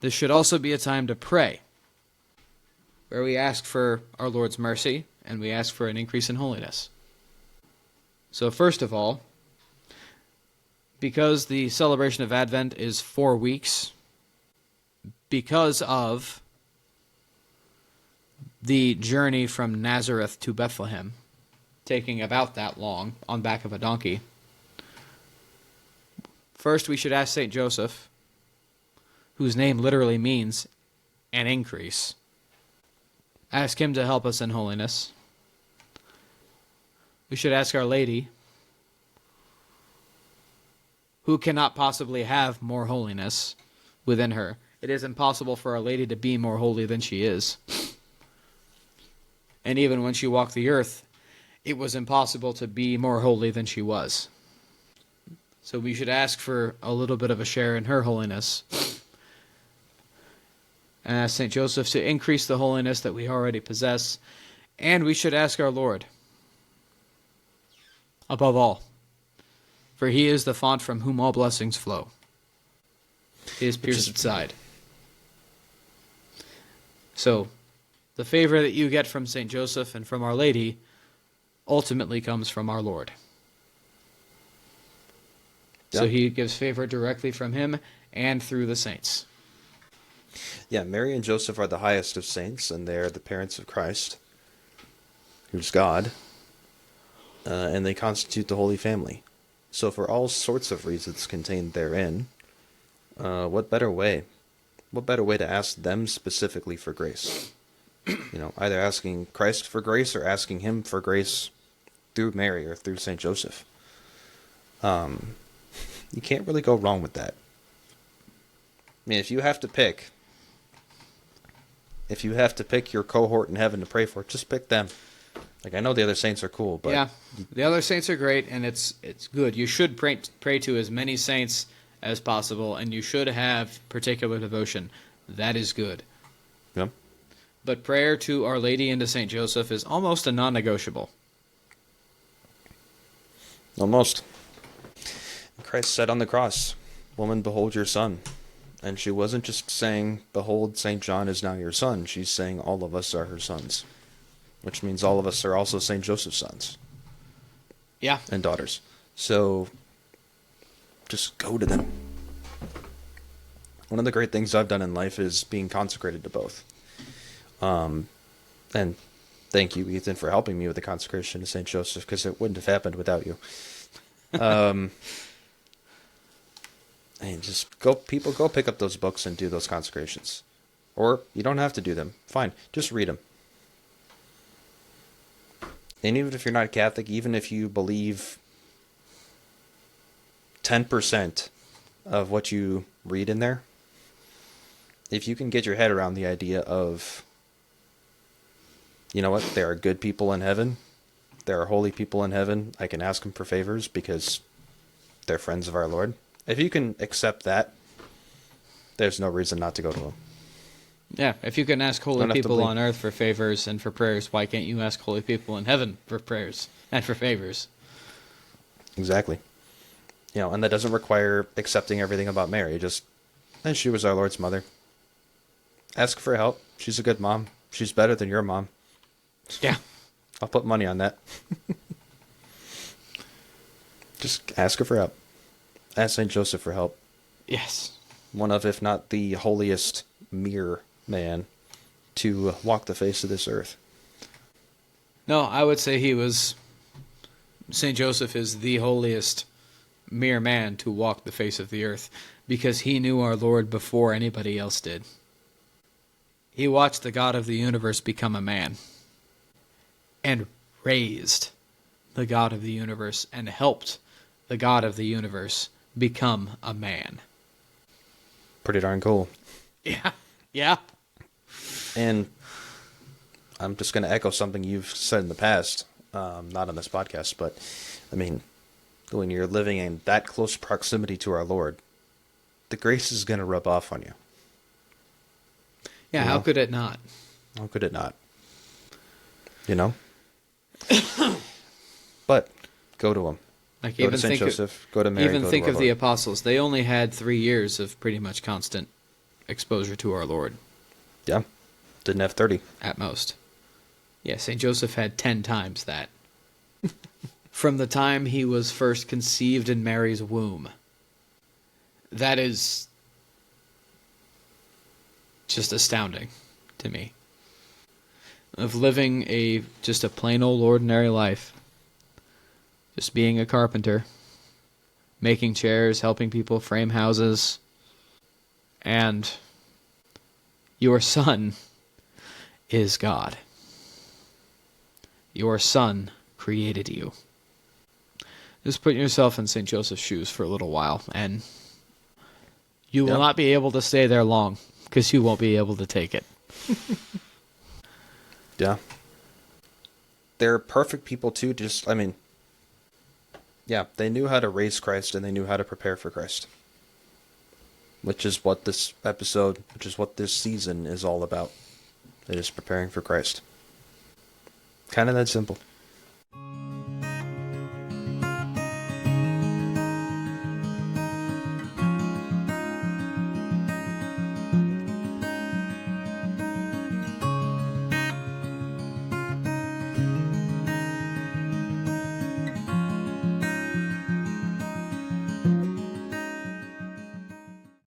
this should also be a time to pray, where we ask for our Lord's mercy and we ask for an increase in holiness. So first of all, because the celebration of Advent is 4 weeks, because of the journey from Nazareth to Bethlehem, taking about that long on back of a donkey, first we should ask St. Joseph, whose name literally means an increase. Ask him to help us in holiness. We should ask Our Lady, who cannot possibly have more holiness within her. It is impossible for Our Lady to be more holy than she is. And even when she walked the earth, it was impossible to be more holy than she was. So we should ask for a little bit of a share in her holiness. And ask St. Joseph to increase the holiness that we already possess. And we should ask our Lord, above all, for he is the font from whom all blessings flow, his pierced side. So, the favor that you get from St. Joseph and from Our Lady ultimately comes from our Lord. Yeah. So he gives favor directly from him and through the saints. Yeah, Mary and Joseph are the highest of saints, and they are the parents of Christ, who's God, and they constitute the Holy Family. So for all sorts of reasons contained therein, what better way to ask them specifically for grace? Either asking Christ for grace or asking him for grace through Mary or through St. Joseph. You can't really go wrong with that. I mean, if you have to pick your cohort in heaven to pray for, just pick them. Like, I know the other saints are cool, but yeah, the other saints are great, and it's good. You should pray to as many saints as possible, and you should have particular devotion. That is good. Yeah. But prayer to Our Lady and to St. Joseph is almost a non-negotiable. Almost. Christ said on the cross, "Woman, behold your son." And she wasn't just saying, "Behold, St. John is now your son." She's saying all of us are her sons. Which means all of us are also St. Joseph's sons. Yeah. And daughters. So, just go to them. One of the great things I've done in life is being consecrated to both. And thank you, Ethan, for helping me with the consecration to St. Joseph, because it wouldn't have happened without you. And just go pick up those books and do those consecrations. Or you don't have to do them. Fine. Just read them. And even if you're not Catholic, even if you believe 10% of what you read in there, if you can get your head around the idea of, you know what, there are good people in heaven, there are holy people in heaven, I can ask them for favors because they're friends of our Lord. If you can accept that, there's no reason not to go to them. Yeah, if you can ask holy people on earth for favors and for prayers, why can't you ask holy people in heaven for prayers and for favors? Exactly. And that doesn't require accepting everything about Mary. And she was our Lord's mother. Ask for help. She's a good mom. She's better than your mom. Yeah. I'll put money on that. Just ask her for help. Ask St. Joseph for help. Yes. One of, if not the holiest mere man to walk the face of this earth. No, I would say St. Joseph is the holiest mere man to walk the face of the earth, because he knew our Lord before anybody else did. He watched the God of the universe become a man, and raised the God of the universe, and helped the God of the universe become a man. Pretty darn cool. Yeah. Yeah. And I'm just going to echo something you've said in the past, not on this podcast, but I mean, when you're living in that close proximity to our Lord, the grace is going to rub off on you. Yeah, how could it not? How could it not? But go to him. Like, go to St. Joseph, go to Mary, even go think to of the apostles. They only had 3 years of pretty much constant exposure to our Lord Yeah. Didn't have 30. at most. Yeah, St. Joseph had 10 times that. From the time he was first conceived in Mary's womb. That is just astounding to me. Of living just a plain old ordinary life. Just being a carpenter. Making chairs, helping people frame houses. And your son is God. Your son created you. Just put yourself in St. Joseph's shoes for a little while, and you will not be able to stay there long, because you won't be able to take it. Yeah. They're perfect people too. They knew how to raise Christ and they knew how to prepare for Christ. Which is what this season is all about. It is preparing for Christ. Kind of that simple.